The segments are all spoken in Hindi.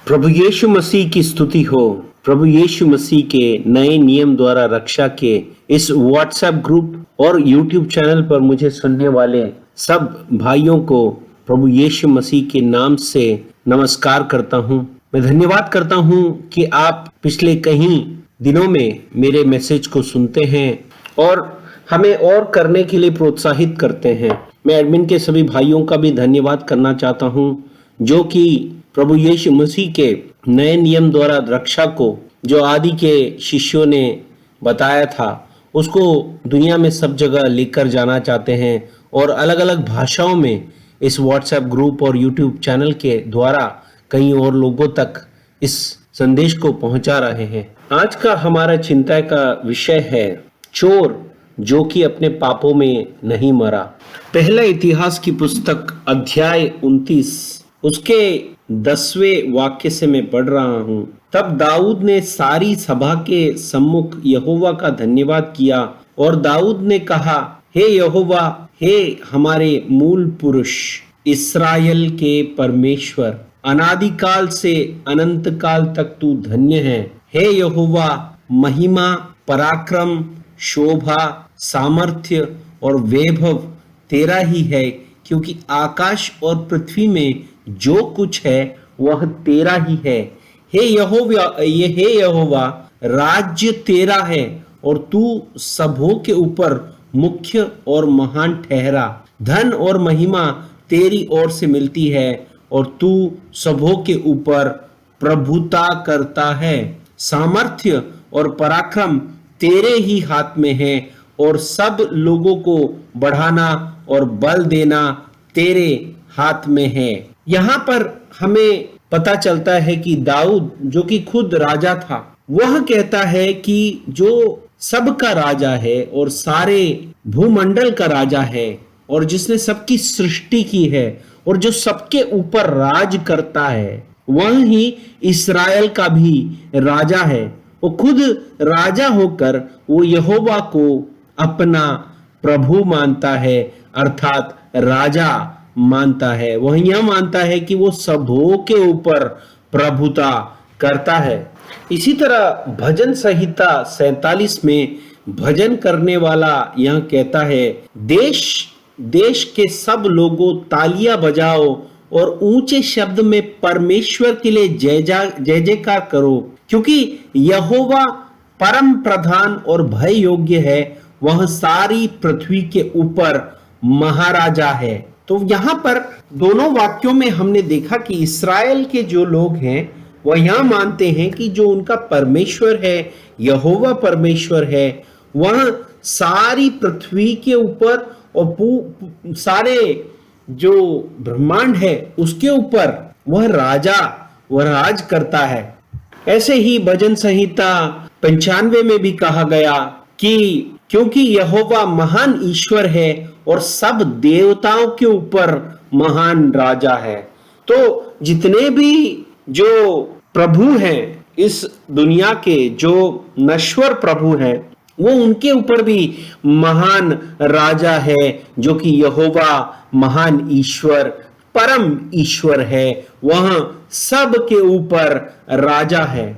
प्रभु यीशु मसीह की स्तुति हो। प्रभु यीशु मसीह के नए नियम द्वारा रक्षा के इस व्हाट्सएप ग्रुप और यूट्यूब चैनल पर मुझे सुनने वाले सब भाइयों को प्रभु यीशु मसीह के नाम से नमस्कार करता हूं। मैं धन्यवाद करता हूं कि आप पिछले कई दिनों में मेरे मैसेज को सुनते हैं और हमें और करने के लिए प्रोत्साहित करते हैं। मैं एडमिन के सभी भाइयों का भी धन्यवाद करना चाहता हूं जो कि प्रभु यीशु मसीह के नए नियम द्वारा रक्षा को जो आदि के शिष्यों ने बताया था उसको दुनिया में सब जगह लेकर जाना चाहते हैं और अलग अलग भाषाओं में इस व्हाट्सएप ग्रुप और यूट्यूब चैनल के द्वारा कई और लोगों तक इस संदेश को पहुंचा रहे हैं। आज का हमारा चिंता का विषय है चोर जो कि अपने पापों में नहीं मरा। पहला इतिहास की पुस्तक अध्याय 29 उसके 10वें वाक्य से मैं पढ़ रहा हूं। तब दाऊद ने सारी सभा के सम्मुख यहोवा का धन्यवाद किया और दाऊद ने कहा, हे यहोवा, हे हमारे मूल पुरुष, इस्राएल के परमेश्वर, अनादिकाल से अनंत काल तक तू धन्य है। हे यहोवा, महिमा, पराक्रम, शोभा, सामर्थ्य और वैभव तेरा ही है, क्योंकि आकाश और पृथ्वी में जो कुछ है वह तेरा ही है। हे यहोवा, राज्य तेरा है और तू सबों के ऊपर मुख्य और महान ठहरा। धन और महिमा तेरी ओर से मिलती है और तू सबों के ऊपर प्रभुता करता है। सामर्थ्य और पराक्रम तेरे ही हाथ में है और सब लोगों को बढ़ाना और बल देना तेरे हाथ में है। यहाँ पर हमें पता चलता है कि दाऊद जो कि खुद राजा था वह कहता है कि जो सबका राजा है और सारे भूमंडल का राजा है और जिसने सबकी सृष्टि की है और जो सबके ऊपर राज करता है वह ही इस्राएल का भी राजा है। वो खुद राजा होकर वो यहोवा को अपना प्रभु मानता है, अर्थात राजा मानता है। वह यह मानता है कि वो सबों के ऊपर प्रभुता करता है। इसी तरह भजन संहिता 47 में भजन करने वाला यह कहता है, देश के सब लोगों तालियां बजाओ और ऊंचे शब्द में परमेश्वर के लिए जय जयकार करो, क्योंकि यहोवा परम प्रधान और भय योग्य है। वह सारी पृथ्वी के ऊपर महाराजा है। तो यहाँ पर दोनों वाक्यों में हमने देखा कि इस्राएल के जो लोग हैं वह यह मानते हैं कि जो उनका परमेश्वर है, यहोवा परमेश्वर है, वह सारी पृथ्वी के ऊपर और सारे जो ब्रह्मांड है उसके ऊपर वह राज करता है। ऐसे ही भजन संहिता 95 में भी कहा गया कि क्योंकि यहोवा महान ईश्वर है और सब देवताओं के ऊपर महान राजा है। तो जितने भी जो प्रभु हैं इस दुनिया के, जो नश्वर प्रभु हैं, वो उनके ऊपर भी महान राजा है जो कि यहोवा महान ईश्वर, परम ईश्वर है। वह सब के ऊपर राजा है।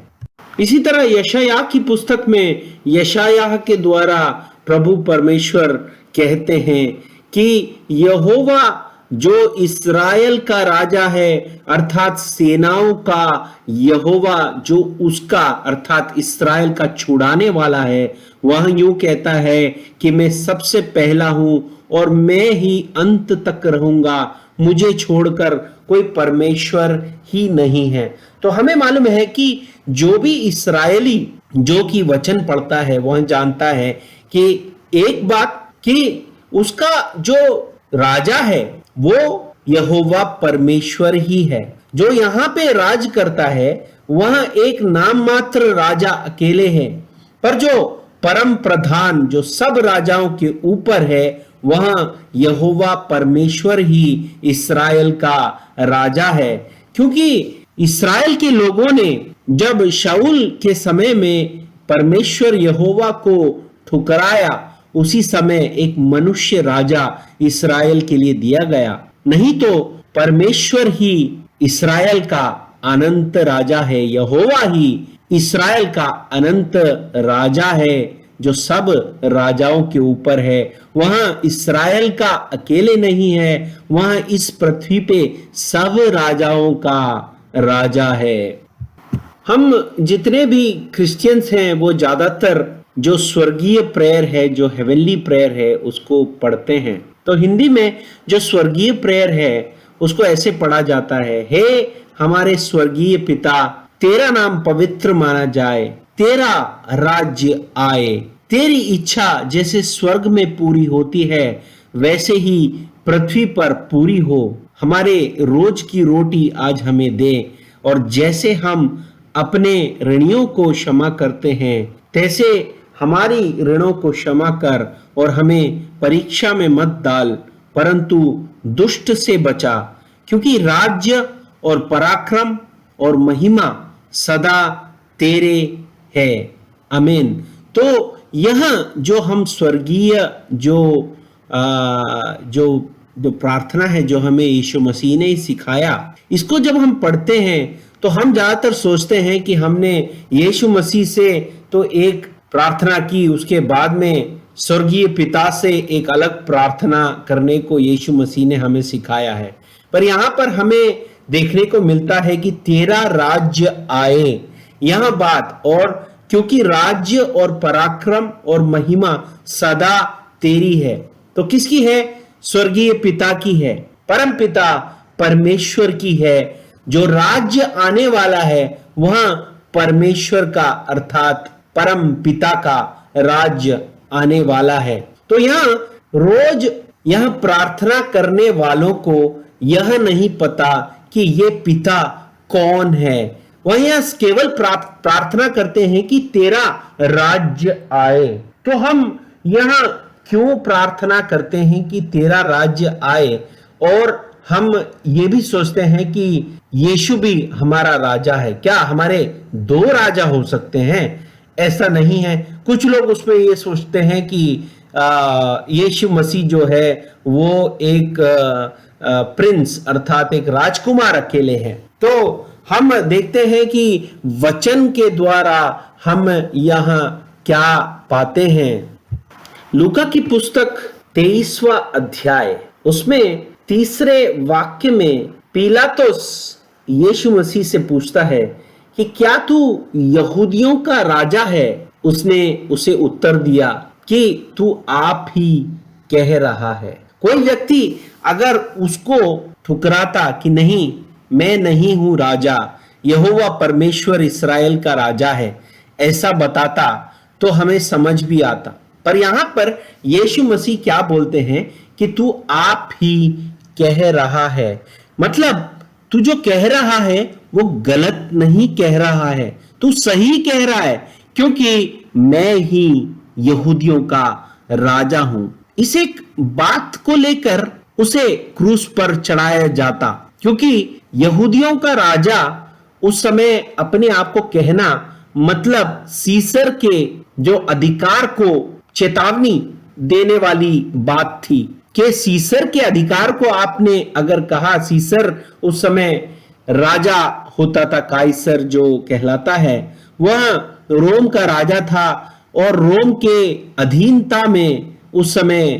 इसी तरह यशायाह की पुस्तक में यशायाह के द्वारा प्रभु परमेश्वर कहते हैं कि यहोवा जो इस्राएल का राजा है, अर्थात सेनाओं का यहोवा जो उसका अर्थात इस्राएल का छुड़ाने वाला है, वह यूं कहता है कि मैं सबसे पहला हूं और मैं ही अंत तक रहूंगा, मुझे छोड़कर कोई परमेश्वर ही नहीं है। तो हमें मालूम है कि जो भी इस्राएली जो कि वचन पढ़ता है वह जानता है कि एक बात कि उसका जो राजा है वो यहोवा परमेश्वर ही है। जो यहाँ पे राज करता है वह एक नाम मात्र राजा अकेले है, पर जो परम प्रधान जो सब राजाओं के ऊपर है वह यहोवा परमेश्वर ही इस्राएल का राजा है। क्योंकि इस्राएल के लोगों ने जब शाऊल के समय में परमेश्वर यहोवा को ठुकराया, उसी समय एक मनुष्य राजा इस्राएल के लिए दिया गया, नहीं तो परमेश्वर ही इस्राएल का अनंत राजा है, यहोवा ही इस्राएल का अनंत राजा है जो सब राजाओं के ऊपर है। वहां इस्राएल का अकेले नहीं है, वहां इस पृथ्वी पे सब राजाओं का राजा है। हम जितने भी क्रिश्चियंस हैं वो ज्यादातर जो स्वर्गीय प्रेयर है, जो हेवनली प्रेयर है, उसको पढ़ते हैं। तो हिंदी में जो स्वर्गीय प्रेयर है उसको ऐसे पढ़ा जाता है, हे हमारे स्वर्गीय पिता, तेरा नाम पवित्र माना जाए, तेरा राज्य आए, तेरी इच्छा जैसे स्वर्ग में पूरी होती है वैसे ही पृथ्वी पर पूरी हो। हमारे रोज की रोटी आज हमें दे, और जैसे हम अपने ऋणियों को क्षमा करते हैं तैसे हमारी ऋणों को क्षमा कर, और हमें परीक्षा में मत डाल परंतु दुष्ट से बचा, क्योंकि राज्य और पराक्रम और महिमा सदा तेरे है। आमीन। तो यह जो हम स्वर्गीय जो प्रार्थना है जो हमें यीशु मसीह ने सिखाया, इसको जब हम पढ़ते हैं तो हम ज्यादातर सोचते हैं कि हमने यीशु मसीह से तो एक प्रार्थना की, उसके बाद में स्वर्गीय पिता से एक अलग प्रार्थना करने को यीशु मसीह ने हमें सिखाया है। पर यहाँ पर हमें देखने को मिलता है कि तेरा राज्य आए, यह बात, और क्योंकि राज्य और पराक्रम और महिमा सदा तेरी है। तो किसकी है? स्वर्गीय पिता की है, परम पिता परमेश्वर की है। जो राज्य आने वाला है वह परमेश्वर का अर्थात परम पिता का राज्य आने वाला है। तो यहाँ रोज यह प्रार्थना करने वालों को यह नहीं पता कि ये पिता कौन है, वह यह केवल प्रार्थना करते हैं कि तेरा राज्य आए। तो हम यहाँ क्यों प्रार्थना करते हैं कि तेरा राज्य आए, और हम ये भी सोचते हैं कि यीशु भी हमारा राजा है। क्या हमारे दो राजा हो सकते हैं? ऐसा नहीं है। कुछ लोग उसमें ये सोचते हैं कि यीशु मसीह जो है वो एक प्रिंस अर्थात एक राजकुमार अकेले हैं। तो हम देखते हैं कि वचन के द्वारा हम यहाँ क्या पाते हैं। लूका की पुस्तक 23वां अध्याय, उसमें तीसरे वाक्य में पिलातुस यीशु मसीह से पूछता है कि क्या तू यहूदियों का राजा है? उसने उसे उत्तर दिया कि तू आप ही कह रहा है। कोई व्यक्ति अगर उसको ठुकराता कि नहीं, मैं नहीं हूं राजा, यहोवा परमेश्वर इस्राएल का राजा है, ऐसा बताता तो हमें समझ भी आता। पर यहां पर यीशु मसीह क्या बोलते हैं कि तू आप ही कह रहा है। मतलब तू जो कह रहा है वो गलत नहीं कह रहा है, तू सही कह रहा है, क्योंकि मैं ही यहूदियों का राजा हूं। इस एक बात को लेकर उसे क्रूस पर चढ़ाया जाता, क्योंकि यहूदियों का राजा उस समय अपने आप को कहना मतलब सीसर के जो अधिकार को चेतावनी देने वाली बात थी कि सीसर के अधिकार को आपने अगर कहा, सीसर उस समय राजा होता था, काइसर जो कहलाता है, वह रोम का राजा था और रोम के अधीनता में उस समय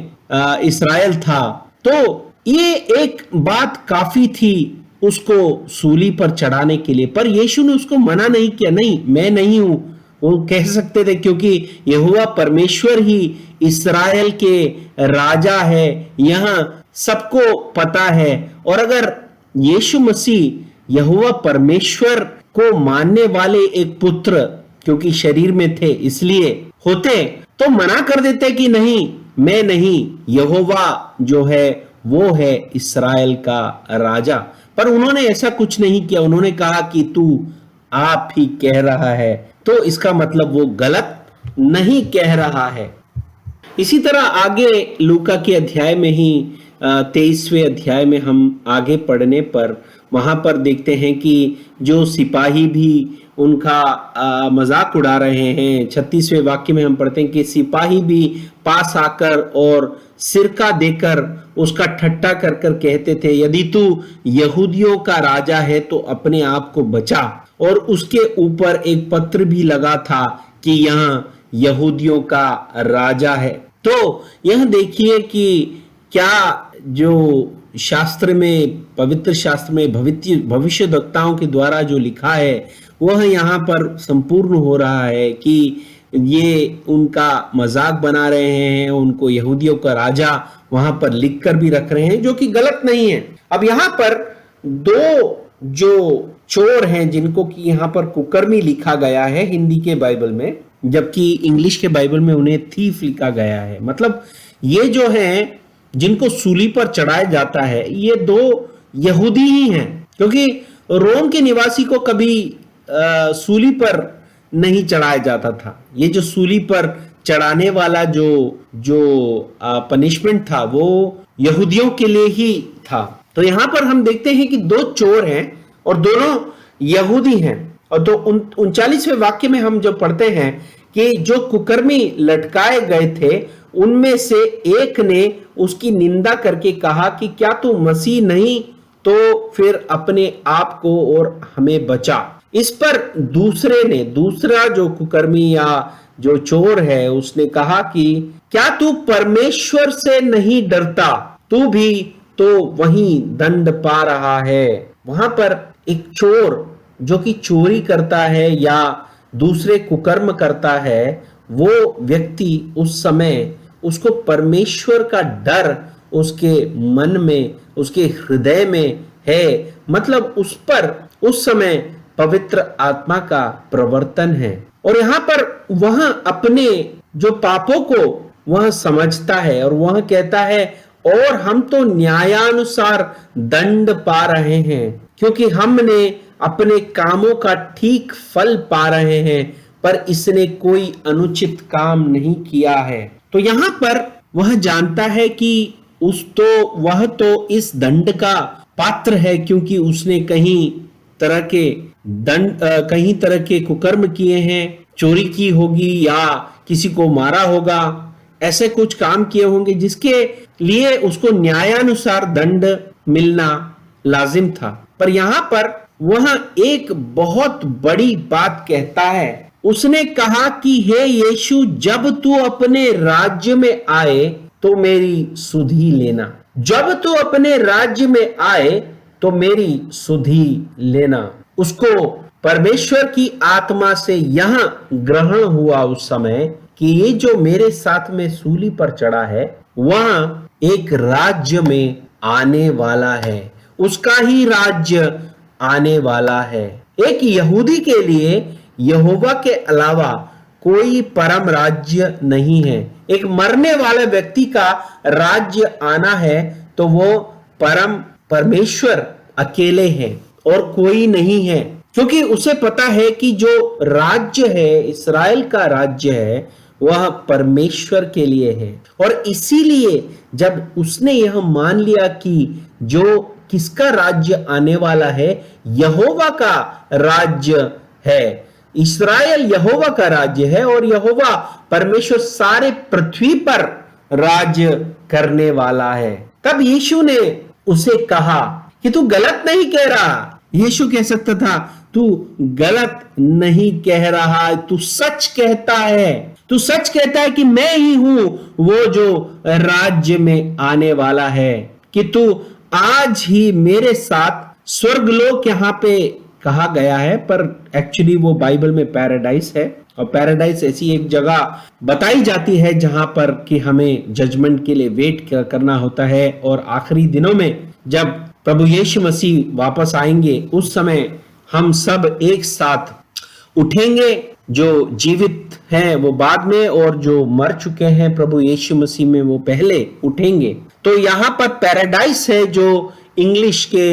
इस्राएल था। तो ये एक बात काफी थी उसको सूली पर चढ़ाने के लिए, पर यीशु ने उसको मना नहीं किया। नहीं, मैं नहीं हूं, वो कह सकते थे, क्योंकि यहोवा परमेश्वर ही इस्राएल के राजा है, यहां सबको पता है। और अगर यीशु मसीह यहोवा परमेश्वर को मानने वाले एक पुत्र, क्योंकि शरीर में थे इसलिए होते, तो मना कर देते कि नहीं, मैं नहीं, यहोवा जो है वो है इस्राएल का राजा। पर उन्होंने ऐसा कुछ नहीं किया। उन्होंने कहा कि तू आप ही कह रहा है, तो इसका मतलब वो गलत नहीं कह रहा है। इसी तरह आगे लूका के अध्याय में ही 23वें अध्याय में हम आगे पढ़ने पर वहां पर देखते हैं कि जो सिपाही भी उनका मजाक उड़ा रहे हैं। 36वें वाक्य में हम पढ़ते हैं कि सिपाही भी पास आकर और सिरका देकर उसका ठट्टा कर कर कहते थे, यदि तू यहूदियों का राजा है तो अपने आप को बचा। और उसके ऊपर एक पत्र भी लगा था कि यहाँ यहूदियों का राजा है। तो यह देखिए कि क्या जो शास्त्र में, पवित्र शास्त्र में भविष्यद्वक्ताओं के द्वारा जो लिखा है वह यहाँ पर संपूर्ण हो रहा है कि ये उनका मजाक बना रहे हैं, उनको यहूदियों का राजा वहां पर लिख कर भी रख रहे हैं, जो कि गलत नहीं है। अब यहाँ पर दो जो चोर हैं जिनको कि यहाँ पर कुकर्मी लिखा गया है हिंदी के बाइबल में, जबकि इंग्लिश के बाइबल में उन्हें थीफ लिखा गया है। मतलब ये जो हैं जिनको सूली पर चढ़ाया जाता है ये दो यहूदी ही हैं, क्योंकि रोम के निवासी को कभी सूली पर नहीं चढ़ाया जाता था। ये जो सूली पर चढ़ाने वाला जो पनिशमेंट था वो यहूदियों के लिए ही था। तो यहां पर हम देखते हैं कि दो चोर हैं और दोनों यहूदी हैं। और तो 39वें वाक्य में हम जो पढ़ते हैं कि जो कुकर्मी लटकाए गए थे उनमें से एक ने उसकी निंदा करके कहा कि क्या तू मसीह नहीं तो फिर अपने आप को और हमें बचा। इस पर दूसरा जो कुकर्मी या जो चोर है उसने कहा कि क्या तू परमेश्वर से नहीं डरता, तू भी तो वहीं दंड पा रहा है। वहां पर एक चोर जो कि चोरी करता है या दूसरे कुकर्म करता है, वो व्यक्ति उस समय उसको परमेश्वर का डर उसके मन में, उसके हृदय में है। मतलब उस पर उस समय पवित्र आत्मा का प्रवर्तन है और यहाँ पर वह अपने जो पापों को वह समझता है और वह कहता है और हम तो न्यायानुसार दंड पा रहे हैं क्योंकि हमने अपने कामों का ठीक फल पा रहे हैं, पर इसने कोई अनुचित काम नहीं किया है। तो यहाँ पर वह जानता है कि वह तो इस दंड का पात्र है क्योंकि उसने कहीं तरह के कुकर्म किए हैं, चोरी की होगी या किसी को मारा होगा, ऐसे कुछ काम किए होंगे जिसके लिए उसको न्यायानुसार दंड मिलना लाजिम था। पर यहाँ पर वह एक बहुत बड़ी बात कहता है। उसने कहा कि हे यीशु, जब तू अपने राज्य में आए तो मेरी सुधि लेना। जब तू अपने राज्य में आए तो मेरी सुधि लेना। उसको परमेश्वर की आत्मा से यह ग्रहण हुआ उस समय कि ये जो मेरे साथ में सूली पर चढ़ा है वह एक राज्य में आने वाला है, उसका ही राज्य आने वाला है। एक यहूदी के लिए यहोवा के अलावा कोई परम राज्य नहीं है। एक मरने वाले व्यक्ति का राज्य आना है तो वो परमेश्वर अकेले हैं और कोई नहीं है, क्योंकि उसे पता है कि जो राज्य है, इस्राएल का राज्य है, वह परमेश्वर के लिए है। और इसीलिए जब उसने यह मान लिया कि जो किसका राज्य आने वाला है, यहोवा का राज्य है, इस्राएल यहोवा का राज्य है और यहोवा परमेश्वर सारे पृथ्वी पर राज्य करने वाला है, तब यीशु ने उसे कहा कि तू गलत नहीं कह रहा। यीशु कह सकता था तू गलत नहीं कह रहा, तू सच कहता है। तू सच कहता है कि मैं ही हूं वो जो राज्य में आने वाला है, कि तू आज ही मेरे साथ स्वर्गलोक यहाँ पे कहा गया है, पर एक्चुअली वो बाइबल में पैराडाइस है। और पैराडाइस ऐसी एक जगह बताई जाती है जहां पर कि हमें जजमेंट के लिए वेट करना होता है और आखिरी दिनों में जब प्रभु यीशु मसीह वापस आएंगे उस समय हम सब एक साथ उठेंगे। जो जीवित हैं वो बाद में और जो मर चुके हैं प्रभु यीशु मसीह में वो पहले उठेंगे। तो यहाँ पर पैराडाइस है जो इंग्लिश के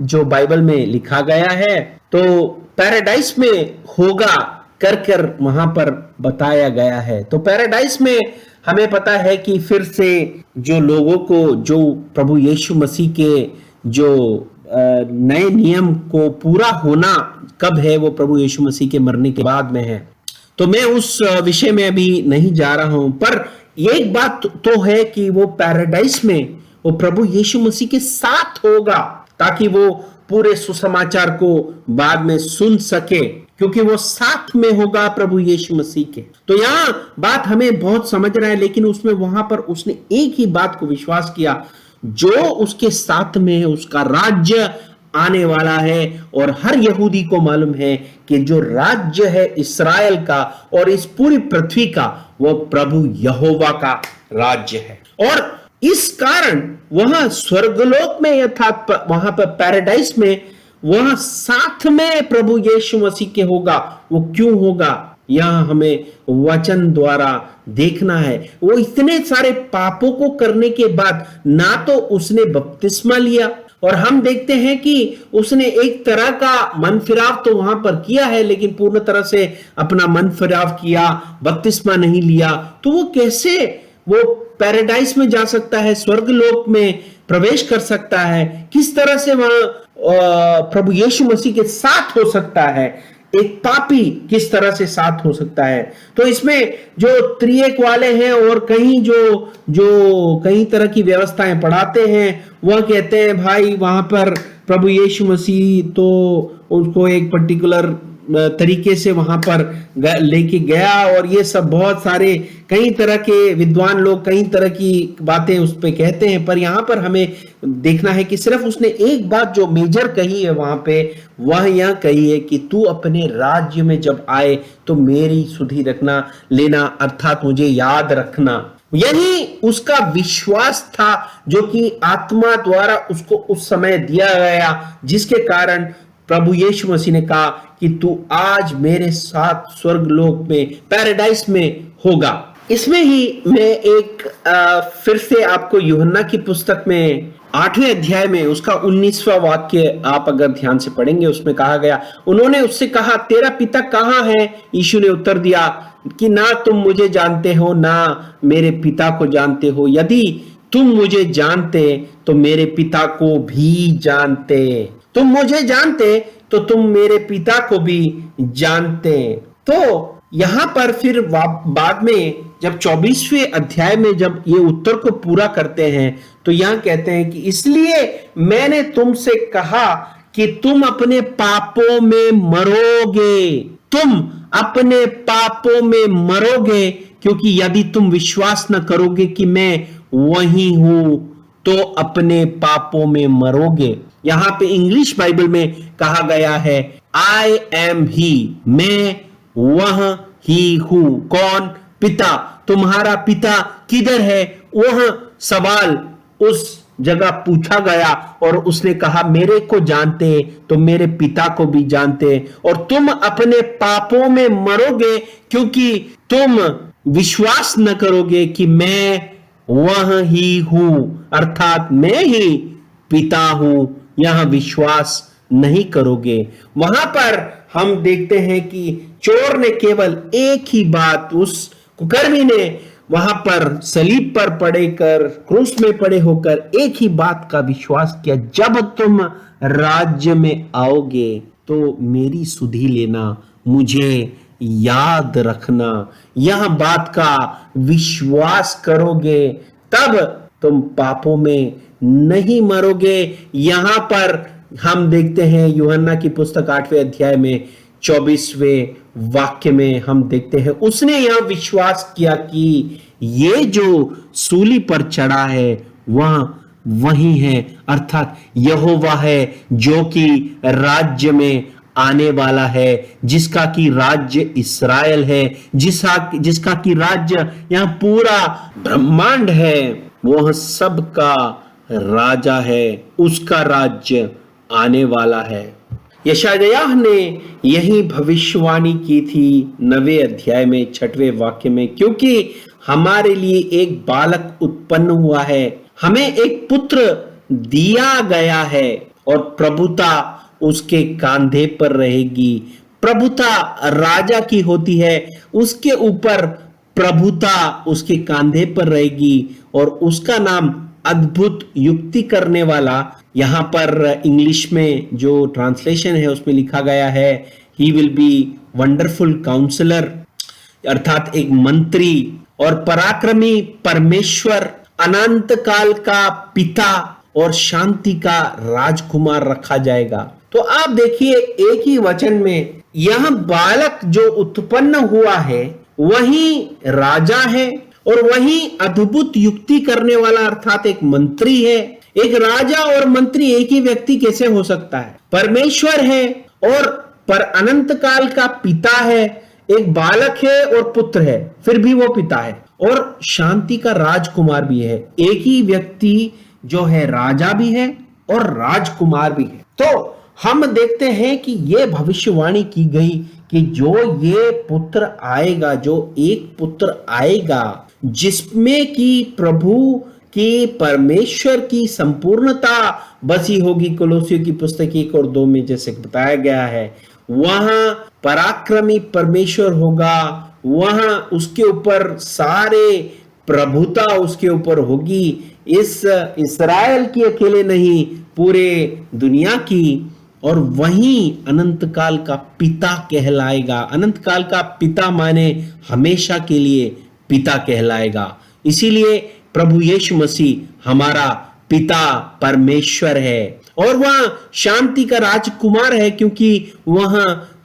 जो बाइबल में लिखा गया है, तो पैराडाइस में होगा कर वहां पर बताया गया है। तो पैराडाइस में हमें पता है कि फिर से जो लोगों को जो प्रभु यीशु मसीह के जो नए नियम को पूरा होना कब है, वो प्रभु यीशु मसीह के मरने के बाद में है। तो मैं उस विषय में अभी नहीं जा रहा हूं, पर एक बात तो है कि वो पैराडाइस में वो प्रभु यीशु मसीह के साथ होगा, ताकि वो पूरे सुसमाचार को बाद में सुन सके, क्योंकि वो साथ में होगा प्रभु यीशु मसीह के। तो यहां बात हमें बहुत समझ रहा है, लेकिन उसमें वहां पर उसने एक ही बात को विश्वास किया, जो उसके साथ में है उसका राज्य आने वाला है। और हर यहूदी को मालूम है कि जो राज्य है इस्राएल का और इस पूरी पृथ्वी का, वो प्रभु यहोवा का राज्य है। और इस कारण वहां स्वर्गलोक में, अर्थात वहां पर पैराडाइस में, वहां साथ में प्रभु यीशु मसीह के होगा। वो क्यों होगा, यहां हमें वचन द्वारा देखना है। वो इतने सारे पापों को करने के बाद ना तो उसने बपतिस्मा लिया, और हम देखते हैं कि उसने एक तरह का मन फिराव तो वहां पर किया है, लेकिन पूर्ण तरह से अपना मन फिराव किया, बपतिस्मा नहीं लिया, तो वो कैसे वो पैराडाइस में जा सकता है, स्वर्गलोक में प्रवेश कर सकता है, किस तरह से वहां प्रभु यीशु मसीह के साथ हो सकता है, एक पापी किस तरह से साथ हो सकता है। तो इसमें जो त्रिएक वाले हैं और कहीं जो कई तरह की व्यवस्थाएं पढ़ाते हैं, वह कहते हैं भाई वहां पर प्रभु यीशु मसीह तो उसको एक पर्टिकुलर तरीके से वहां पर लेके गया, और ये सब बहुत सारे कई तरह के विद्वान लोग कई तरह की बातें उस पे कहते हैं। पर यहाँ पर हमें देखना है कि सिर्फ उसने एक बात जो मेजर कही है वहां पे, वह यह कही है कि तू अपने राज्य में जब आए तो मेरी सुधि रखना लेना, अर्थात मुझे याद रखना। यही उसका विश्वास था जो कि आत्मा द्वारा उसको उस समय दिया गया, जिसके कारण प्रभु यीशु मसीह ने कहा कि तू आज मेरे साथ स्वर्गलोक में पैराडाइस में होगा। इसमें ही मैं एक फिर से आपको यूहन्ना की पुस्तक में 8वें अध्याय में उसका 19वां वाक्य आप अगर ध्यान से पढ़ेंगे, उसमें कहा गया, उन्होंने उससे कहा तेरा पिता कहाँ है? यीशु ने उत्तर दिया कि ना तुम मुझे जानते हो ना मेरे पिता को जानते हो। यदि तुम मुझे जानते तो मेरे पिता को भी जानते। तुम मुझे जानते तो तुम मेरे पिता को भी जानते। तो यहां पर फिर बाद में जब 24वें अध्याय में जब ये उत्तर को पूरा करते हैं, तो यहां कहते हैं कि इसलिए मैंने तुमसे कहा कि तुम अपने पापों में मरोगे। तुम अपने पापों में मरोगे, क्योंकि यदि तुम विश्वास न करोगे कि मैं वही हूं तो अपने पापों में मरोगे। यहां पे इंग्लिश बाइबल में कहा गया है आई एम ही, मैं वह ही हूं। कौन? पिता। तुम्हारा पिता किधर है? वह सवाल उस जगह पूछा गया और उसने कहा मेरे को जानते तो मेरे पिता को भी जानते, और तुम अपने पापों में मरोगे क्योंकि तुम विश्वास न करोगे कि मैं वह ही हूं, अर्थात मैं ही पिता हूं। यहां विश्वास नहीं करोगे। वहां पर हम देखते हैं कि चोर ने केवल एक ही बात, उस कुकर्मी ने वहां पर सलीब पर पड़े कर, क्रूस में पड़े होकर एक ही बात का विश्वास किया, जब तुम राज्य में आओगे तो मेरी सुधि लेना, मुझे याद रखना। यह बात का विश्वास करोगे तब तुम पापों में नहीं मरोगे। यहां पर हम देखते हैं यूहन्ना की पुस्तक 8वें अध्याय में 24वें वाक्य में हम देखते हैं उसने यह विश्वास किया कि ये जो सूली पर चढ़ा है वह वही है, अर्थात यहोवा है जो कि राज्य में आने वाला है, जिसका की राज्य इस्राएल है, जिसका की राज्य यहां पूरा ब्रह्मांड है, वह सबका राजा है, उसका राज्य आने वाला है। यशायाह ने यही भविष्यवाणी की थी 9वें अध्याय में 6वें वाक्य में, क्योंकि हमारे लिए एक बालक उत्पन्न हुआ है, हमें एक पुत्र दिया गया है और प्रभुता उसके कांधे पर रहेगी। प्रभुता राजा की होती है, उसके ऊपर प्रभुता उसके कांधे पर रहेगी और उसका नाम अद्भुत युक्ति करने वाला, यहां पर इंग्लिश में जो ट्रांसलेशन है उसमें लिखा गया है he will be wonderful counsellor, अर्थात एक मंत्री और पराक्रमी परमेश्वर, अनंत काल का पिता और शांति का राजकुमार रखा जाएगा। तो आप देखिए एक ही वचन में यह बालक जो उत्पन्न हुआ है वही राजा है और वही अद्भुत युक्ति करने वाला अर्थात एक मंत्री है। एक राजा और मंत्री एक ही व्यक्ति कैसे हो सकता है? परमेश्वर है और पर अनंत काल का पिता है, एक बालक है और पुत्र है, फिर भी वो पिता है, और शांति का राजकुमार भी है। एक ही व्यक्ति जो है राजा भी है और राजकुमार भी है। तो हम देखते हैं कि ये भविष्यवाणी की गई कि जो ये पुत्र आएगा, जो एक पुत्र आएगा जिसमें कि प्रभु की परमेश्वर की संपूर्णता बसी होगी, कोलोसियों की पुस्तक 1 और 2 में जैसे बताया गया है, वहां पराक्रमी परमेश्वर होगा, वहां उसके ऊपर सारे प्रभुता उसके ऊपर होगी। इस इस्राएल की अकेले नहीं, पूरे दुनिया की। और वहीं अनंत काल का पिता कहलाएगा। अनंत काल का पिता माने हमेशा के लिए पिता कहलाएगा। इसीलिए प्रभु यीशु मसीह हमारा पिता परमेश्वर है और वह शांति का राजकुमार है, क्योंकि वह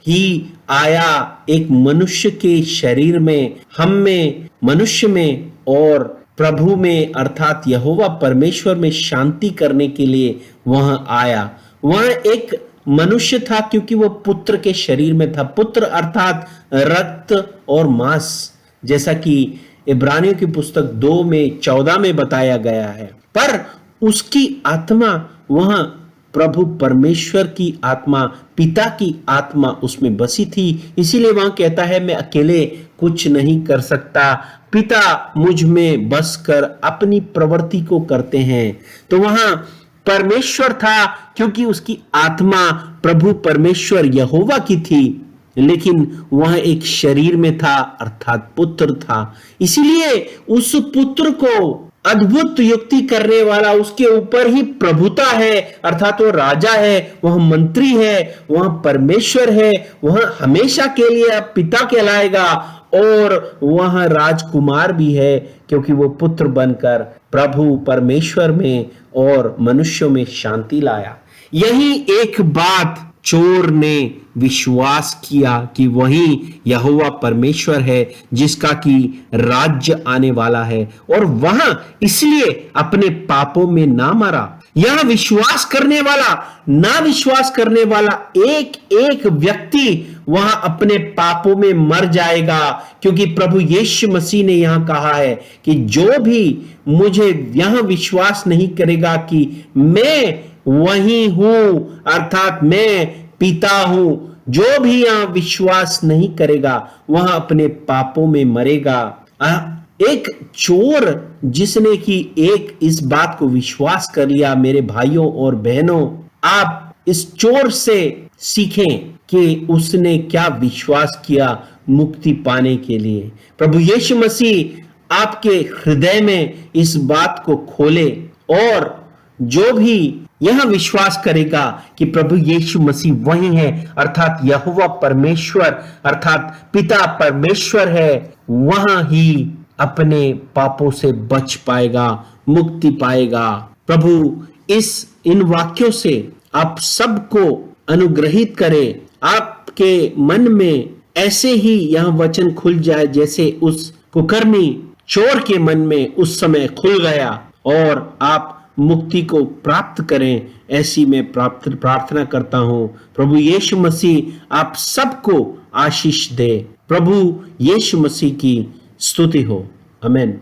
ही आया एक मनुष्य के शरीर में, हम में, मनुष्य में और प्रभु में अर्थात यहोवा परमेश्वर में शांति करने के लिए वह आया। वह एक मनुष्य था क्योंकि वह पुत्र के शरीर में था। पुत्र अर्थात रक्त और मांस, जैसा कि इब्रानियों की पुस्तक 2:14 में बताया गया है। पर उसकी आत्मा, वह प्रभु परमेश्वर की आत्मा, पिता की आत्मा उसमें बसी थी। इसीलिए वहां कहता है, मैं अकेले कुछ नहीं कर सकता, पिता मुझ में बसकर अपनी प्रवृत्ति को करते हैं। तो वहां परमेश्वर था क्योंकि उसकी आत्मा प्रभु परमेश्वर यहोवा की थी, लेकिन वह एक शरीर में था अर्थात पुत्र था। इसीलिए उस पुत्र को अद्भुत युक्ति करने वाला, उसके ऊपर ही प्रभुता है अर्थात वो राजा है, वह मंत्री है, वह परमेश्वर है, वह हमेशा के लिए पिता कहलाएगा और वह राजकुमार भी है क्योंकि वो पुत्र बनकर प्रभु परमेश्वर में और मनुष्यों में शांति लाया। यही एक बात चोर ने विश्वास किया कि वही यहोवा परमेश्वर है जिसका कि राज्य आने वाला है, और वह इसलिए अपने पापों में ना मरा। यह विश्वास करने वाला, ना विश्वास करने वाला एक एक व्यक्ति वह अपने पापों में मर जाएगा, क्योंकि प्रभु यीशु मसीह ने यहां कहा है कि जो भी मुझे यह विश्वास नहीं करेगा कि मैं वही हूं अर्थात मैं पिता हूं, जो भी यहां विश्वास नहीं करेगा वह अपने पापों में मरेगा। एक चोर जिसने कि एक इस बात को विश्वास कर लिया, मेरे भाइयों और बहनों, आप इस चोर से सीखें कि उसने क्या विश्वास किया मुक्ति पाने के लिए। प्रभु यीशु मसीह आपके हृदय में इस बात को खोले, और जो भी यह विश्वास करेगा कि प्रभु यीशु मसीह वही है अर्थात यहोवा परमेश्वर अर्थात पिता परमेश्वर है, वह ही अपने पापों से बच पाएगा, मुक्ति पाएगा। प्रभु इन वाक्यों से आप सबको अनुग्रहित करे, आपके मन में ऐसे ही यह वचन खुल जाए जैसे उस कुकर्मी चोर के मन में उस समय खुल गया, और आप मुक्ति को प्राप्त करें, ऐसी मैं प्रार्थना करता हूं। प्रभु यीशु मसीह आप सबको आशीष दे। प्रभु यीशु मसीह की स्तुति हो। आमीन।